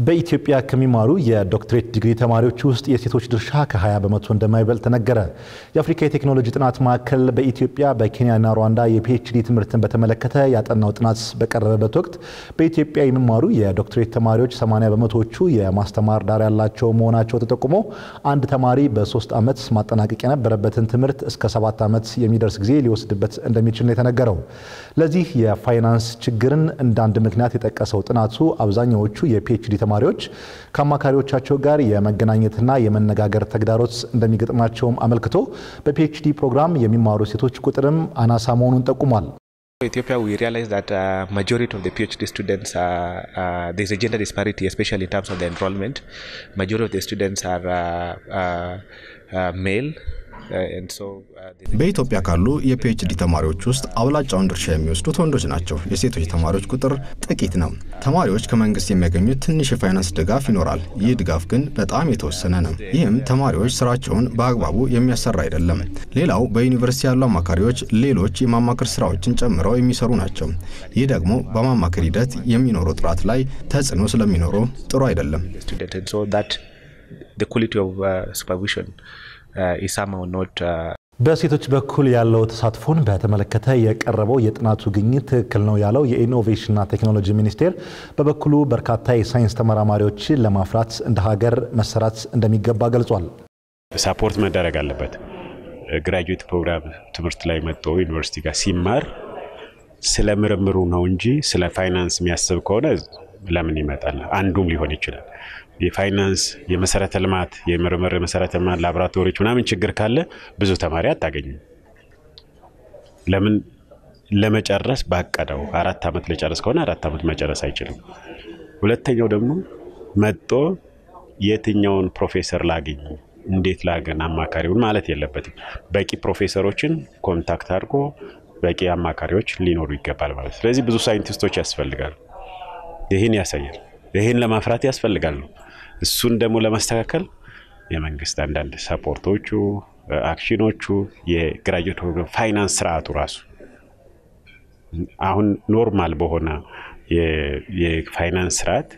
በኢትዮጵያ ከሚማሩ የዶክትሬት ዲግሪ ተማሪዎች ውስጥ የሴቶች ድርሻ ከ20 በመቶ እንደማይበልጥ ተነገረ። የአፍሪካ የቴክኖሎጂ ጥናት ማዕከል በኢትዮጵያ በኬንያና ሩዋንዳ የፒኤችዲ ትምህርትን በተመለከተ ያጠናው ጥናት በቀረበበት ወቅት በኢትዮጵያ የሚማሩ የዶክትሬት ተማሪዎች 80 በመቶዎቹ የማስተማር ዳር ያላቸው መሆናቸው ተጠቁሞ አንድ ተማሪ በ3 ዓመት ማጠናቀቅ የነበረበትን ትምህርት እስከ 7 ዓመት የሚደርስ ጊዜ ሊወስድበት እንደሚችል ነው የተነገረው። ለዚህ የፋይናንስ ችግርን እንደ አንድ ምክንያት የጠቀሰው ጥናቱ አብዛኛዎቹ የፒኤችዲ ተማሪዎች ከአማካሪዎቻቸው ጋር የመገናኘትና የመነጋገር ተግዳሮት እንደሚገጥማቸውም አመልክቶ በፒኤችዲ ፕሮግራም የሚማሩ ሴቶች ቁጥርም አናሳ መሆኑን ጠቁሟል። Ethiopia, we realize that majority of the PhD students there's a gender disparity, especially in terms of the enrollment. Majority of the students are male. በኢትዮጵያ ካሉ የፒኤችዲ ተማሪዎች ውስጥ አብላጫውን ድርሻ የሚወስዱት ወንዶች ናቸው። የሴቶች ተማሪዎች ቁጥር ጥቂት ነው። ተማሪዎች ከመንግስት የሚያገኙት ትንሽ የፋይናንስ ድጋፍ ይኖራል። ይህ ድጋፍ ግን በጣም የተወሰነ ነው። ይህም ተማሪዎች ስራቸውን በአግባቡ የሚያሰራ አይደለም። ሌላው በዩኒቨርሲቲ ያሉ አማካሪዎች ሌሎች የማማከር ስራዎችን ጨምረው የሚሰሩ ናቸው። ይህ ደግሞ በማማከር ሂደት የሚኖረው ጥራት ላይ ተጽዕኖ ስለሚኖረው ጥሩ አይደለም። በሴቶች በኩል ያለው ተሳትፎን በተመለከተ የቀረበው የጥናቱ ግኝት ትክክል ነው ያለው የኢኖቬሽንና ቴክኖሎጂ ሚኒስቴር በበኩሉ በርካታ የሳይንስ ተመራማሪዎችን ለማፍራት እንደ ሀገር መሰራት እንደሚገባ ገልጿል። ሳፖርት መደረግ አለበት። ግራጁዌት ፕሮግራም ትምህርት ላይ መጥቶ ዩኒቨርሲቲ ጋር ሲማር ስለ ምርምሩ ነው እንጂ ስለ ፋይናንስ የሚያስብ ከሆነ ለምን ይመጣል? አንዱም ሊሆን ይችላል። የፋይናንስ የመሰረተ ልማት የምርምር መሰረተ ልማት ላቦራቶሪዎች ምናምን ችግር ካለ ብዙ ተማሪ አታገኙም። ለምን ለመጨረስ ባቀደው 4 ዓመት ለጨረስ ከሆነ 4 ዓመት መጨረስ አይችልም። ሁለተኛው ደግሞ መጥቶ የትኛውን ፕሮፌሰር ላገኝ እንዴት ላገኝ አማካሪውን ማለት የለበትም። በቂ ፕሮፌሰሮችን ኮንታክት አድርጎ በቂ አማካሪዎች ሊኖሩ ይገባል ማለት። ስለዚህ ብዙ ሳይንቲስቶች ያስፈልጋሉ። ይሄን ያሳያል። ይሄን ለማፍራት ያስፈልጋል። እሱን ደግሞ ለማስተካከል የመንግስት አንዳንድ ሰፖርቶቹ አክሽኖቹ የግራጁዌት ፕሮግራም ፋይናንስ ስርዓቱ ራሱ አሁን ኖርማል በሆነ የፋይናንስ ስርዓት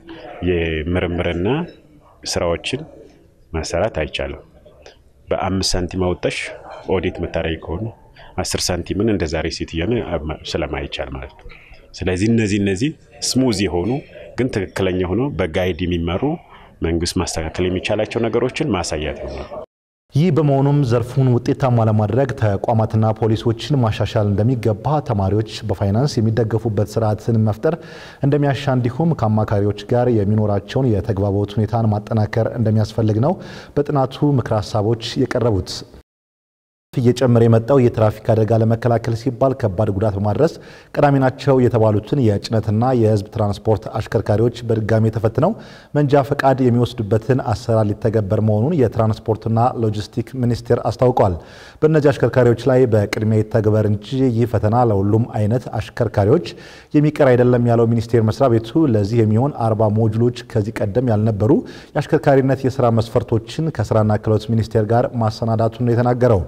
የምርምርና ስራዎችን ማሰራት አይቻልም። በ5 ሳንቲም አውጥተሽ ኦዲት መታረይ ከሆነ 10 ሳንቲምን እንደ ዛሬ ሲትየነ ስለማይቻል ማለት ነው። ስለዚህ እነዚህ ስሙዝ የሆኑ ግን ትክክለኛ ሆኖ በጋይድ የሚመሩ መንግስት ማስተካከል የሚቻላቸው ነገሮችን ማሳያት ነው። ይህ በመሆኑም ዘርፉን ውጤታማ ለማድረግ ተቋማትና ፖሊሲዎችን ማሻሻል እንደሚገባ ተማሪዎች በፋይናንስ የሚደገፉበት ስርዓትን መፍጠር እንደሚያሻ እንዲሁም ከአማካሪዎች ጋር የሚኖራቸውን የተግባቦት ሁኔታን ማጠናከር እንደሚያስፈልግ ነው በጥናቱ ምክረ ሀሳቦች የቀረቡት። እየጨመረ የመጣው የትራፊክ አደጋ ለመከላከል ሲባል ከባድ ጉዳት በማድረስ ቀዳሚ ናቸው የተባሉትን የጭነትና የህዝብ ትራንስፖርት አሽከርካሪዎች በድጋሚ ተፈትነው መንጃ ፈቃድ የሚወስዱበትን አሰራር ሊተገበር መሆኑን የትራንስፖርትና ሎጂስቲክ ሚኒስቴር አስታውቋል። በእነዚህ አሽከርካሪዎች ላይ በቅድሚያ ይተግበር እንጂ ይህ ፈተና ለሁሉም አይነት አሽከርካሪዎች የሚቀር አይደለም ያለው ሚኒስቴር መስሪያ ቤቱ ለዚህ የሚሆን 40 ሞጁሎች ከዚህ ቀደም ያልነበሩ የአሽከርካሪነት የሥራ መስፈርቶችን ከስራና ክህሎት ሚኒስቴር ጋር ማሰናዳቱን ነው የተናገረው።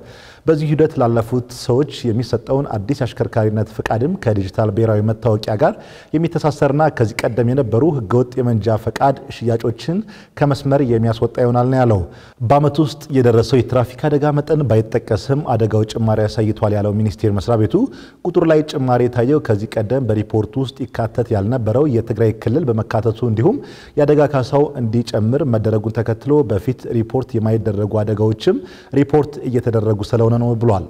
በዚህ ሂደት ላለፉት ሰዎች የሚሰጠውን አዲስ አሽከርካሪነት ፍቃድም ከዲጂታል ብሔራዊ መታወቂያ ጋር የሚተሳሰርና ከዚህ ቀደም የነበሩ ህገወጥ የመንጃ ፈቃድ ሽያጮችን ከመስመር የሚያስወጣ ይሆናል ነው ያለው። በአመት ውስጥ የደረሰው የትራፊክ አደጋ መጠን ባይጠቀስም አደጋው ጭማሪ ያሳይቷል ያለው ሚኒስቴር መስሪያ ቤቱ ቁጥሩ ላይ ጭማሪ የታየው ከዚህ ቀደም በሪፖርቱ ውስጥ ይካተት ያልነበረው የትግራይ ክልል በመካተቱ እንዲሁም የአደጋ ካሳው እንዲጨምር መደረጉን ተከትሎ በፊት ሪፖርት የማይደረጉ አደጋዎችም ሪፖርት እየተደረጉ ስለሆነ ነው ብሏል።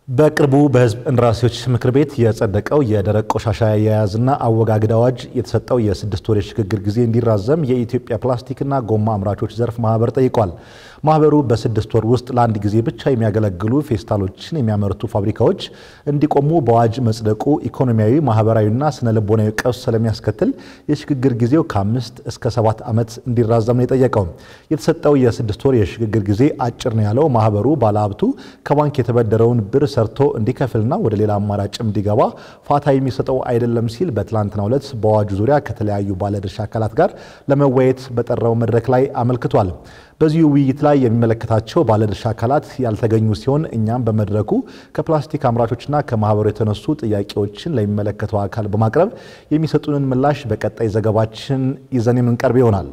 በቅርቡ በህዝብ እንደራሴዎች ምክር ቤት የጸደቀው የደረቅ ቆሻሻ አያያዝና አወጋገድ አዋጅ የተሰጠው የ6 ወር የሽግግር ጊዜ እንዲራዘም የኢትዮጵያ ፕላስቲክና ጎማ አምራቾች ዘርፍ ማህበር ጠይቋል። ማህበሩ በ6 ወር ውስጥ ለአንድ ጊዜ ብቻ የሚያገለግሉ ፌስታሎችን የሚያመርቱ ፋብሪካዎች እንዲቆሙ በአዋጅ መጽደቁ ኢኮኖሚያዊ፣ ማህበራዊና ስነልቦናዊ ቀውስ ስለሚያስከትል የሽግግር ጊዜው ከ5 እስከ 7 ዓመት እንዲራዘም ነው የጠየቀው። የተሰጠው የ6 ወር የሽግግር ጊዜ አጭር ነው ያለው ማህበሩ ባለሀብቱ ከባንክ የተበደረውን ብር ሰርቶ እንዲከፍልና ወደ ሌላ አማራጭም እንዲገባ ፋታ የሚሰጠው አይደለም ሲል በትላንትናው ዕለት በአዋጁ ዙሪያ ከተለያዩ ባለድርሻ አካላት ጋር ለመወያየት በጠራው መድረክ ላይ አመልክቷል። በዚህ ውይይት ላይ የሚመለከታቸው ባለድርሻ አካላት ያልተገኙ ሲሆን እኛም በመድረኩ ከፕላስቲክ አምራቾችና ከማህበሩ የተነሱ ጥያቄዎችን ለሚመለከተው አካል በማቅረብ የሚሰጡንን ምላሽ በቀጣይ ዘገባችን ይዘን የምንቀርብ ይሆናል።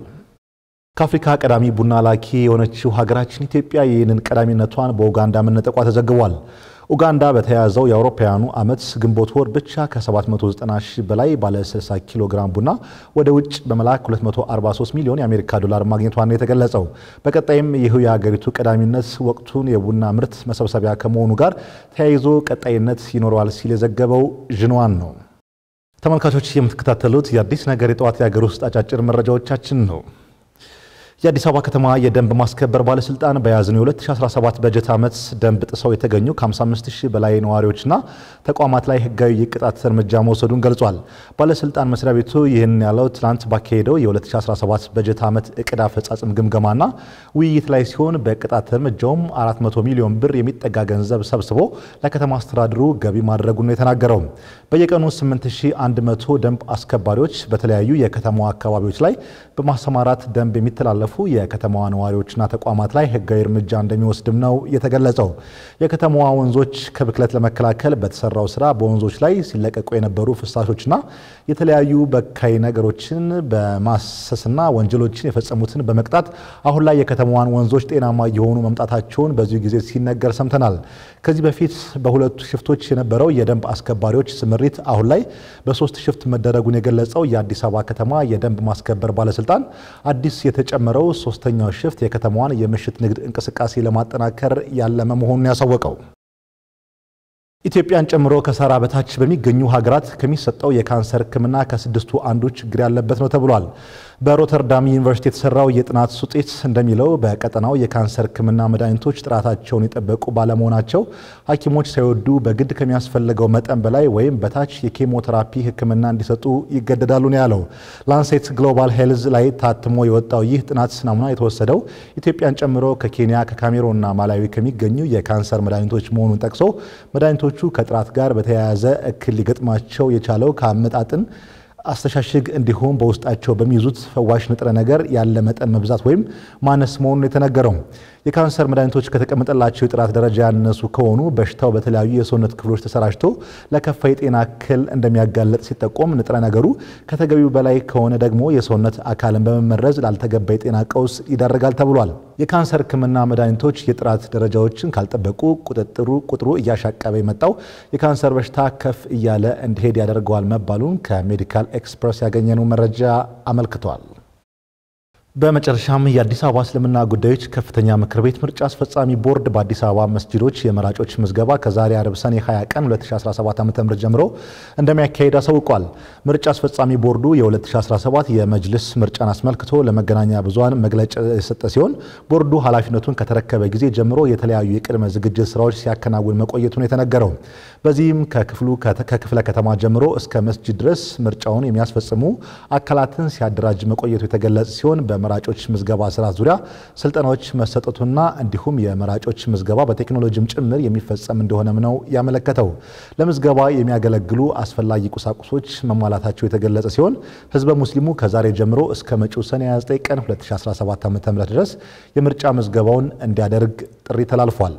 ከአፍሪካ ቀዳሚ ቡና ላኪ የሆነችው ሀገራችን ኢትዮጵያ ይህንን ቀዳሚነቷን በኡጋንዳ መነጠቋ ተዘግቧል። ኡጋንዳ በተያያዘው የአውሮፓውያኑ ዓመት ግንቦት ወር ብቻ ከ790 ሺህ በላይ ባለ 60 ኪሎ ግራም ቡና ወደ ውጭ በመላክ 243 ሚሊዮን የአሜሪካ ዶላር ማግኘቷን ነው የተገለጸው። በቀጣይም ይህ የሀገሪቱ ቀዳሚነት ወቅቱን የቡና ምርት መሰብሰቢያ ከመሆኑ ጋር ተያይዞ ቀጣይነት ይኖረዋል ሲል የዘገበው ዥንዋን ነው። ተመልካቾች የምትከታተሉት የአዲስ ነገር የጠዋት የሀገር ውስጥ አጫጭር መረጃዎቻችን ነው። የአዲስ አበባ ከተማ የደንብ ማስከበር ባለስልጣን በያዝነው 2017 በጀት ዓመት ደንብ ጥሰው የተገኙ ከ55 ሺህ በላይ ነዋሪዎችና ተቋማት ላይ ህጋዊ የቅጣት እርምጃ መውሰዱን ገልጿል። ባለስልጣን መስሪያ ቤቱ ይህን ያለው ትናንት ባካሄደው የ2017 በጀት ዓመት እቅድ አፈጻጸም ግምገማና ውይይት ላይ ሲሆን በቅጣት እርምጃውም 400 ሚሊዮን ብር የሚጠጋ ገንዘብ ሰብስቦ ለከተማ አስተዳደሩ ገቢ ማድረጉን ነው የተናገረው። በየቀኑ 8100 ደንብ አስከባሪዎች በተለያዩ የከተማዋ አካባቢዎች ላይ በማሰማራት ደንብ የሚተላለፉ የከተማዋ ነዋሪዎችና ተቋማት ላይ ህጋዊ እርምጃ እንደሚወስድም ነው የተገለጸው። የከተማዋ ወንዞች ከብክለት ለመከላከል በተሰራው ስራ በወንዞች ላይ ሲለቀቁ የነበሩ ፍሳሾችና የተለያዩ በካይ ነገሮችን በማሰስና ወንጀሎችን የፈጸሙትን በመቅጣት አሁን ላይ የከተማዋን ወንዞች ጤናማ የሆኑ መምጣታቸውን በዚሁ ጊዜ ሲነገር ሰምተናል። ከዚህ በፊት በሁለቱ ሽፍቶች የነበረው የደንብ አስከባሪዎች ስምሪት አሁን ላይ በ3 ሽፍት መደረጉን የገለጸው የአዲስ አበባ ከተማ የደንብ ማስከበር ባለስልጣን አዲስ የተጨመረው 3ኛው ሽፍት የከተማዋን የምሽት ንግድ እንቅስቃሴ ለማጠናከር ያለመ መሆኑን ያሳወቀው። ኢትዮጵያን ጨምሮ ከሳራ በታች በሚገኙ ሀገራት ከሚሰጠው የካንሰር ህክምና ከ6ቱ አንዱ ችግር ያለበት ነው ተብሏል። በሮተርዳም ዩኒቨርሲቲ የተሰራው የጥናት ውጤት እንደሚለው በቀጠናው የካንሰር ህክምና መድኃኒቶች ጥራታቸውን የጠበቁ ባለመሆናቸው ሐኪሞች ሳይወዱ በግድ ከሚያስፈልገው መጠን በላይ ወይም በታች የኬሞቴራፒ ህክምና እንዲሰጡ ይገደዳሉ ነው ያለው። ላንሴት ግሎባል ሄልዝ ላይ ታትሞ የወጣው ይህ ጥናት ናሙና የተወሰደው ኢትዮጵያን ጨምሮ ከኬንያ፣ ከካሜሩንና ማላዊ ከሚገኙ የካንሰር መድኃኒቶች መሆኑን ጠቅሶ መድኃኒቶቹ ከጥራት ጋር በተያያዘ እክል ሊገጥማቸው የቻለው ከአመጣጥን አስተሻሽግ እንዲሁም በውስጣቸው በሚይዙት ፈዋሽ ንጥረ ነገር ያለ መጠን መብዛት ወይም ማነስ መሆኑን የተነገረው። የካንሰር መድኃኒቶች ከተቀመጠላቸው የጥራት ደረጃ ያነሱ ከሆኑ በሽታው በተለያዩ የሰውነት ክፍሎች ተሰራጭቶ ለከፋ የጤና እክል እንደሚያጋለጥ ሲጠቆም፣ ንጥረ ነገሩ ከተገቢው በላይ ከሆነ ደግሞ የሰውነት አካልን በመመረዝ ላልተገባ የጤና ቀውስ ይዳረጋል ተብሏል። የካንሰር ህክምና መድኃኒቶች የጥራት ደረጃዎችን ካልጠበቁ ቁጥሩ እያሻቀበ የመጣው የካንሰር በሽታ ከፍ እያለ እንዲሄድ ያደርገዋል መባሉን ከሜዲካል ኤክስፕረስ ያገኘነው መረጃ አመልክቷል። በመጨረሻም የአዲስ አበባ እስልምና ጉዳዮች ከፍተኛ ምክር ቤት ምርጫ አስፈጻሚ ቦርድ በአዲስ አበባ መስጂዶች የመራጮች ምዝገባ ከዛሬ አርብ ሰኔ 20 ቀን 2017 ዓ.ም ጀምሮ እንደሚያካሂድ አሳውቋል። ምርጫ አስፈጻሚ ቦርዱ የ2017 የመጅልስ ምርጫን አስመልክቶ ለመገናኛ ብዙሃን መግለጫ የሰጠ ሲሆን ቦርዱ ኃላፊነቱን ከተረከበ ጊዜ ጀምሮ የተለያዩ የቅድመ ዝግጅት ስራዎች ሲያከናውን መቆየቱን የተነገረው። በዚህም ከክፍለ ከተማ ጀምሮ እስከ መስጂድ ድረስ ምርጫውን የሚያስፈጽሙ አካላትን ሲያደራጅ መቆየቱ የተገለጸ ሲሆን በመራጮች ምዝገባ ስራ ዙሪያ ስልጠናዎች መሰጠቱና እንዲሁም የመራጮች ምዝገባ በቴክኖሎጂም ጭምር የሚፈጸም እንደሆነም ነው ያመለከተው። ለምዝገባ የሚያገለግሉ አስፈላጊ ቁሳቁሶች መሟላታቸው የተገለጸ ሲሆን ህዝበ ሙስሊሙ ከዛሬ ጀምሮ እስከ መጪው ሰኔ 29 ቀን 2017 ዓ.ም ድረስ የምርጫ ምዝገባውን እንዲያደርግ ጥሪ ተላልፏል።